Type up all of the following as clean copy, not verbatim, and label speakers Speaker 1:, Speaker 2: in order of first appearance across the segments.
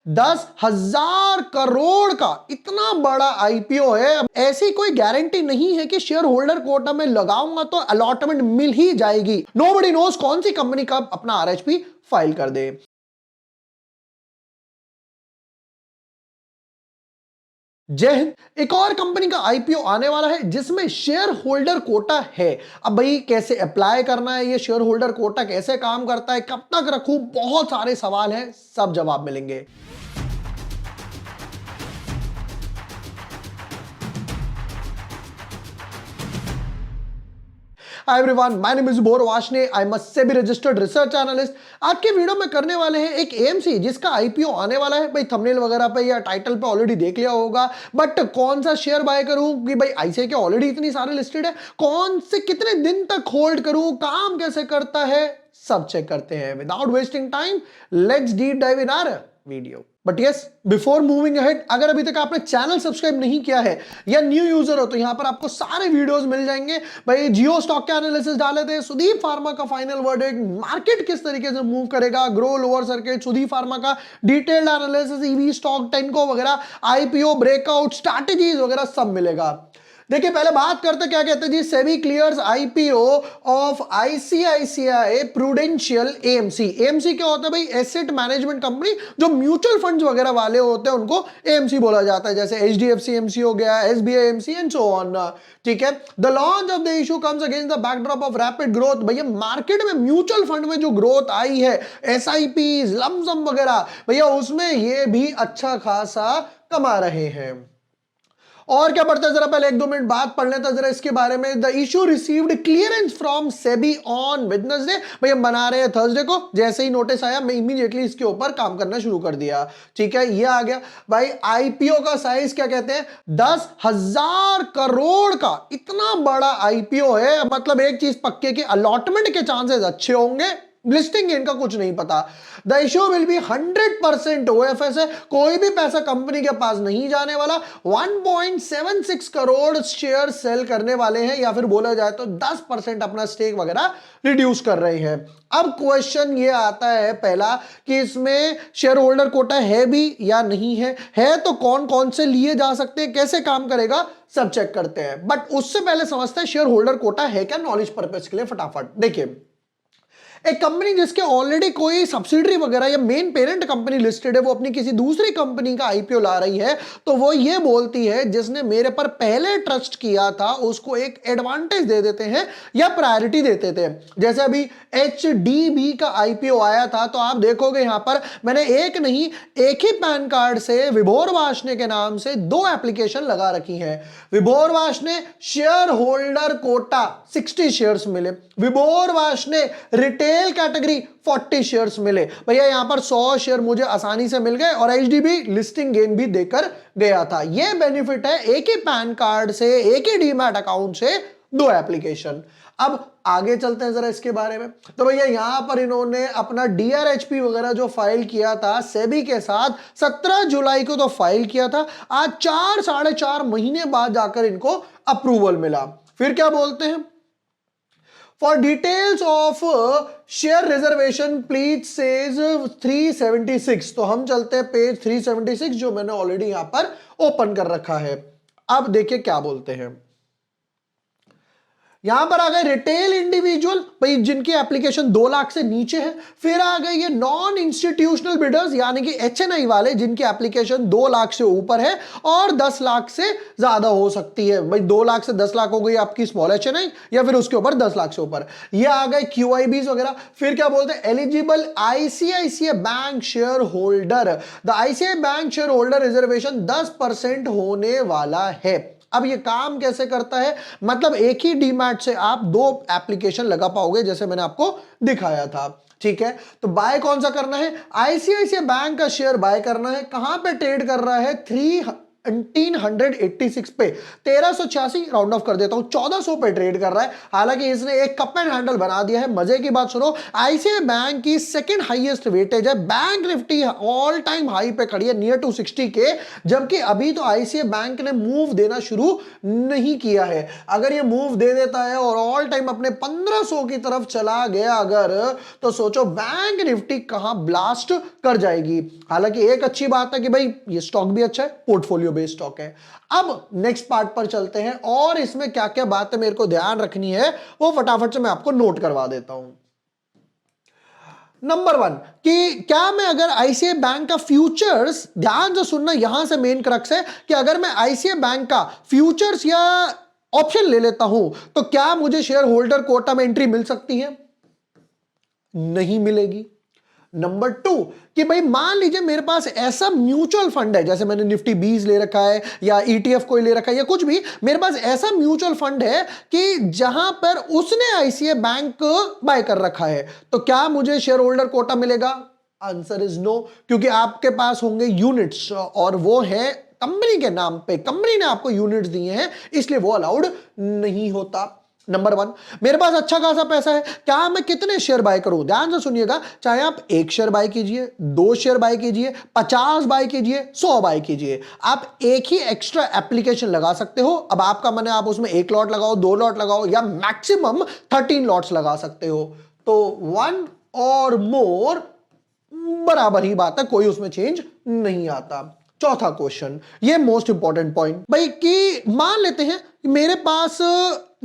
Speaker 1: 10,000 करोड़ का इतना बड़ा आईपीओ है। ऐसी कोई गारंटी नहीं है कि शेयर होल्डर कोटा में लगाऊंगा तो अलॉटमेंट मिल ही जाएगी। नोबडी नोज कौन सी कंपनी कब अपना आरएचपी फाइल कर दे। जय हिंद। एक और कंपनी का आईपीओ आने वाला है जिसमें शेयर होल्डर कोटा है। अब भाई कैसे अप्लाई करना है, ये शेयर होल्डर कोटा कैसे काम करता है, कब तक रखूं, बहुत सारे सवाल हैं, सब जवाब मिलेंगे। Hi everyone, my name is bore Washne, I am a SEBI registered research analyst. आज के वीडियो में करने वाले हैं एक एएमसी जिसका आईपीओ आने वाला है। भाई थंबनेल वगैरह पे या टाइटल पे ऑलरेडी देख लिया होगा, बट कौन सा शेयर बाय करूं कि भाई आईसीआई के ऑलरेडी इतनी सारे लिस्टेड है, कौन से कितने दिन तक होल्ड करूं, काम कैसे करता है, सब चेक करते हैं। Without wasting time let's deep dive in our video. But yes, before moving ahead, अगर अभी तक आपने चैनल सब्सक्राइब नहीं किया है या न्यू यूजर हो तो यहां पर आपको सारे वीडियोस मिल जाएंगे। भाई जियो स्टॉक के एनालिसिस डाले थे, सुदीप फार्मा का फाइनल वर्डिक्ट, मार्केट किस तरीके से मूव करेगा, Groww lower circuit, Sudeep pharma का detailed analysis, EV stock, Tenneco वगैरह, आईपीओ ब्रेकआउट स्ट्रैटेजीज वगैरह सब मिलेगा। देखिए पहले बात करते क्या कहते हैं जी, SEBI clears IPO of ICICI Prudential AMC. AMC क्या होता है भाई? Asset management company. जो म्यूचुअल फंड्स वगैरह वाले होते हैं उनको एएमसी बोला जाता है, जैसे एचडीएफसी एमसी हो गया, SBI MC and so on. ठीक है। The launch of the issue comes against the backdrop of rapid growth. भैया मार्केट में म्यूचुअल फंड में जो ग्रोथ आई है, एसआईपी, लमसम वगैरह, भैया उसमें ये भी अच्छा खासा कमा रहे हैं। और क्या पढ़ते हैं जरा, पहले 1-2 मिनट बात पढ़ लेते हैं जरा इसके बारे में। The issue received clearance from SEBI on Wednesday. भाई हम बना रहे हैं थर्सडे को, जैसे ही नोटिस आया मैं इमीडिएटली इसके ऊपर काम करना शुरू कर दिया। ठीक है, ये आ गया भाई। आईपीओ का साइज क्या कहते हैं? 10,000 करोड़ का इतना बड़ा आईपीओ है। मतलब एक चीज पक्के की अलॉटमेंट के चांसेस अच्छे होंगे, लिस्टिंग इनका कुछ नहीं पता। The issue will be 100% OFS है, कोई भी पैसा कंपनी के पास नहीं जाने वाला। 1.76 करोड़ शेयर सेल करने वाले हैं, या फिर बोला जाए तो 10% अपना स्टेक वगैरह रिड्यूस कर रहे हैं। अब क्वेश्चन ये आता है पहला कि इसमें शेयर होल्डर कोटा है भी या नहीं है तो कौन कौन से लिए जा सकते हैं, कैसे काम करेगा, सब चेक करते हैं। बट उससे पहले समझते हैं शेयर होल्डर कोटा है क्या, नॉलेज पर्पस के लिए फटाफट देखिए। एक कंपनी जिसके ऑलरेडी कोई सब्सिडरी वगैरह या मेन पेरेंट कंपनी लिस्टेड है, वो अपनी किसी दूसरी कंपनी का आईपीओ ला रही है, तो वो ये बोलती है जिसने मेरे पर पहले ट्रस्ट किया था उसको एक एडवांटेज दे देते हैं या प्रायोरिटी देते थे। जैसे अभी एचडीबी का आईपीओ आया था, तो आप देखोगे यहां पर मैंने एक नहीं, एक ही पैन कार्ड से विभोर वाशने के नाम से 2 एप्लीकेशन लगा रखी हैं। Vibhor Vashne share holder quota 60 shares मिले, Vibhor Washne retail category 40 shares मिले। भैया यहां पर 100 शेयर मुझे आसानी से मिल गए और एचडीबी लिस्टिंग गेन भी देकर गया था। यह बेनिफिट है एक ही पैन कार्ड से, एक ही डीमैट अकाउंट से 2 एप्लीकेशन। अब आगे चलते हैं जरा इसके बारे में। तो भैया यहां पर इन्होंने अपना डीआरएचपी वगैरह जो फाइल किया था सेबी के साथ 17 जुलाई को तो फाइल किया था। आज 4-4.5 महीने बाद जाकर इनको अप्रूवल मिला। फिर क्या बोलते हैं, For details of share reservation please says 376। तो हम चलते हैं पेज 376 जो मैंने ऑलरेडी यहां पर ओपन कर रखा है। अब देखिए क्या बोलते हैं, यहां पर आ गए रिटेल इंडिविजुअल, भाई जिनकी एप्लीकेशन 2 लाख से नीचे है। फिर आ गए ये नॉन इंस्टीट्यूशनल बिडर्स यानी कि एचएनआई वाले जिनकी एप्लीकेशन 2 लाख से ऊपर है और 10 लाख से ज्यादा हो सकती है। भाई 2 लाख से 10 लाख हो गई आपकी स्मॉल एचएनआई, या फिर उसके ऊपर 10 लाख से ऊपर। ये आ गए क्यूआईबीज वगैरह। फिर क्या बोलते हैं, eligible ICICI bank share holder. The ICI bank share holder reservation 10% होने वाला है। अब ये काम कैसे करता है, मतलब एक ही डीमैट से आप 2 एप्लीकेशन लगा पाओगे जैसे मैंने आपको दिखाया था। ठीक है, तो बाय कौन सा करना है, आईसीआईसीआई बैंक का शेयर बाय करना है। कहां पे ट्रेड कर रहा है, 1386 पे, 1386 राउंड ऑफ कर देता हूं, 1400 पे ट्रेड कर रहा है। हालांकि इसने एक कप एंड हैंडल बना दिया है। मजे की बात सुनो, आईसीआई बैंक की सेकंड हाईएस्ट वेटेज है, bank Nifty all time high पे खड़ी है नियर टू 60 के, जबकि अभी तो आईसीआई बैंक ने मूव देना शुरू नहीं किया है। अगर ये मूव दे देता है और ऑल टाइम अपने 1500 की तरफ चला गया अगर, तो सोचो बैंक निफ्टी कहां ब्लास्ट कर जाएगी। हालांकि एक अच्छी बात है कि भाई ये स्टॉक भी अच्छा है, पोर्टफोलियो बेस्ड स्टॉक है। अब नेक्स्ट पार्ट पर चलते हैं और इसमें क्या क्या बातें मेरे को ध्यान रखनी है वो फटाफट से मैं आपको नोट करवा देता हूं। नंबर 1 कि क्या मैं अगर आईसीआई बैंक का फ्यूचर्स, ध्यान से सुनना, यहां से मेन क्रक्स है कि अगर मैं आईसीआई बैंक का फ्यूचर्स या ऑप्शन ले लेता हूं तो क्या मुझे शेयर होल्डर कोटा में एंट्री मिल सकती है? नहीं मिलेगी। नंबर 2 कि भाई मान लीजिए मेरे पास ऐसा म्यूचुअल फंड है, जैसे मैंने निफ्टी 20 ले रखा है या ईटीएफ कोई ले रखा है या कुछ भी, मेरे पास ऐसा म्यूचुअल फंड है कि जहां पर उसने आईसीआई बैंक बाय कर रखा है, तो क्या मुझे शेयर होल्डर कोटा मिलेगा? आंसर इज नो, क्योंकि आपके पास होंगे यूनिट्स और वो है कंपनी के नाम पे, कंपनी ने आपको यूनिट्स दिए हैं, इसलिए वो अलाउड नहीं होता। नंबर 1 मेरे पास अच्छा खासा पैसा है, क्या मैं कितने शेयर बाय करूं? ध्यान से सुनिएगा, चाहे आप 1 शेयर बाय कीजिए, 2 शेयर बाय कीजिए, 50 बाय कीजिए, 100 बाय कीजिए, आप एक ही एक्स्ट्रा एप्लीकेशन लगा सकते हो। अब आपका मन है आप उसमें 1 लॉट लगाओ, 2 लॉट लगाओ या मैक्सिमम 13 लॉट्स लगा सकते हो। तो 1 और मोर बराबर ही बात है, कोई उसमें चेंज नहीं आता। चौथा क्वेश्चन, ये मोस्ट इंपॉर्टेंट पॉइंट भाई, कि मान लेते हैं मेरे पास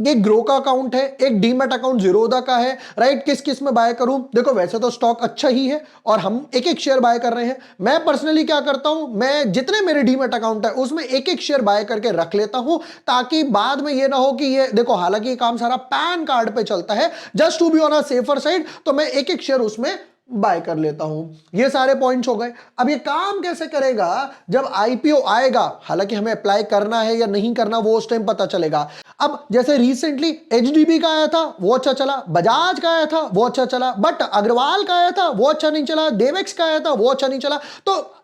Speaker 1: एक ग्रो का अकाउंट है, एक डीमैट अकाउंट जीरोधा का है, राइट? किस किस में बाय करूं? देखो वैसे तो स्टॉक अच्छा ही है और हम एक एक शेयर बाय कर रहे हैं। मैं पर्सनली क्या करता हूं, मैं जितने मेरे डीमैट अकाउंट है उसमें एक एक शेयर बाय करके रख लेता हूं, ताकि बाद में ये ना हो कि ये देखो, हालांकि ये काम सारा पैन कार्ड पे चलता है, just to be on a safer side, तो मैं एक एक शेयर उसमें बाय कर लेता हूं। ये सारे पॉइंट्स हो गए। अब ये काम कैसे करेगा जब आईपीओ आएगा? हालांकि हमें अप्लाई करना है या नहीं करना वो उस टाइम पता चलेगा। अब जैसे रिसेंटली एचडीबी का आया था वो अच्छा चला, बजाज का आया था वो अच्छा चला, बट अग्रवाल का आया था वो अच्छा नहीं चला, डेवेक्स का आया था वो अच्छा नहीं चला। तो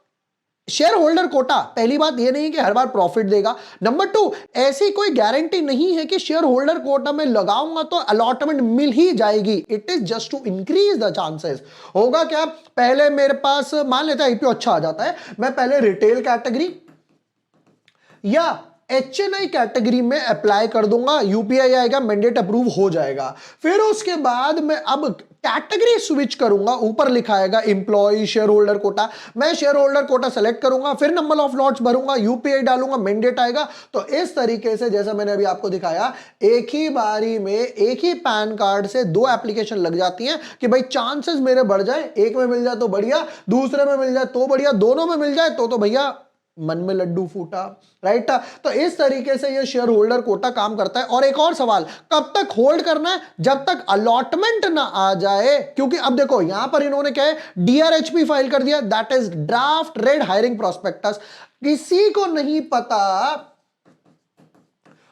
Speaker 1: शेयर होल्डर कोटा, पहली बात यह नहीं कि हर बार प्रॉफिट देगा। नंबर 2, ऐसी कोई गारंटी नहीं है कि शेयर होल्डर कोटा में लगाऊंगा तो अलॉटमेंट मिल ही जाएगी। It is just to increase the chances. होगा क्या, पहले मेरे पास मान लेते हैं आईपीओ अच्छा आ जाता है, मैं पहले रिटेल कैटेगरी या एचएनआई कैटेगरी में अप्लाई कर दूंगा, यूपीआई आएगा, मैंडेट अप्रूव हो जाएगा। फिर उसके बाद मैं अब कैटेगरी स्विच करूंगा, ऊपर लिखा आएगा एम्प्लॉय शेयर होल्डर कोटा, मैं शेयर होल्डर कोटा सेलेक्ट करूंगा, फिर नंबर ऑफ लॉट्स भरूंगा, यूपीआई डालूंगा, मैंडेट आएगा। तो इस तरीके से जैसा मैंने अभी आपको दिखाया, एक ही बारी में एक ही पैन कार्ड से 2 एप्लीकेशन लग जाती हैं कि भाई चांसेस मेरे बढ़ जाए, एक में मिल जाए तो बढ़िया, दूसरे में मिल जाए तो बढ़िया, दोनों में मिल जाए तो भैया मन में लड्डू फूटा, राइट? तो इस तरीके से ये शेयर होल्डर कोटा काम करता है। और एक और सवाल, कब तक होल्ड करना है? जब तक अलॉटमेंट ना आ जाए, क्योंकि अब देखो यहां पर इन्होंने क्या है, डीआरएचपी फाइल कर दिया, that is draft red hiring prospectus. किसी को नहीं पता,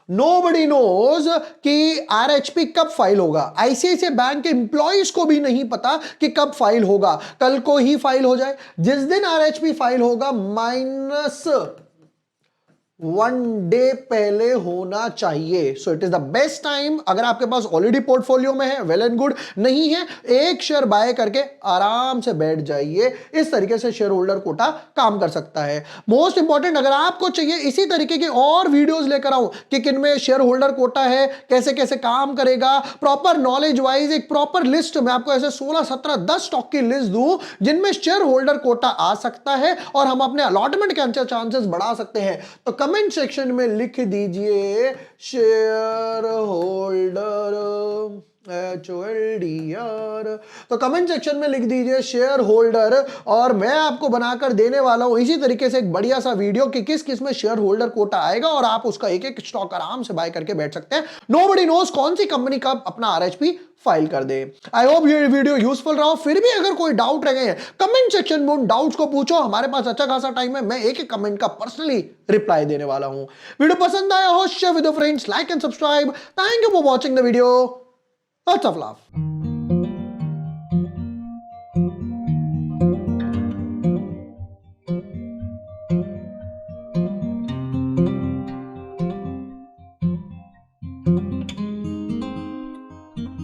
Speaker 1: नोबडी नोज कि आरएचपी कब फाइल होगा। आईसीआईसीआई बैंक के एम्प्लॉइज को भी नहीं पता कि कब फाइल होगा, कल को ही फाइल हो जाए। जिस दिन आरएचपी फाइल होगा -1 डे पहले होना चाहिए। So it is the best time. अगर आपके पास ऑलरेडी पोर्टफोलियो में है, वेल एंड गुड, नहीं है, एक शेयर बाय करके आराम से बैठ जाइए। इस तरीके से शेयर होल्डर कोटा काम कर सकता है। मोस्ट इंपॉर्टेंट, अगर आपको चाहिए इसी तरीके के और वीडियोस लेकर आऊं कि किन में शेयर होल्डर कोटा है, कैसे कैसे काम करेगा, प्रॉपर नॉलेज वाइज एक प्रॉपर लिस्ट में आपको ऐसे 16, 17, 10 स्टॉक की लिस्ट दूं जिनमें शेयर होल्डर कोटा आ सकता है और हम अपने अलॉटमेंट के चांसेस बढ़ा सकते हैं, तो कमेंट सेक्शन में लिख दीजिए शेयर होल्डर HOLDR। तो कमेंट सेक्शन में लिख दीजिए शेयर होल्डर, और मैं आपको बनाकर देने वाला हूं इसी तरीके से एक बढ़िया सा वीडियो कि किस किस में शेयर होल्डर कोटा आएगा और आप उसका एक एक स्टॉक आराम से बाय करके बैठ सकते हैं। नोबडी नोज कौन सी कंपनी कब अपना आरएचपी फाइल कर दे। आई होप ये वीडियो यूजफुल रहा हो। फिर भी अगर कोई डाउट रह गए हैं, कमेंट सेक्शन में उन डाउट्स को पूछो, हमारे पास अच्छा खासा टाइम है, मैं एक एक कमेंट का पर्सनली रिप्लाई देने वाला हूं। वीडियो पसंद आया हो, share with your friends, like and subscribe. Thank you for watching the video. Lots of love.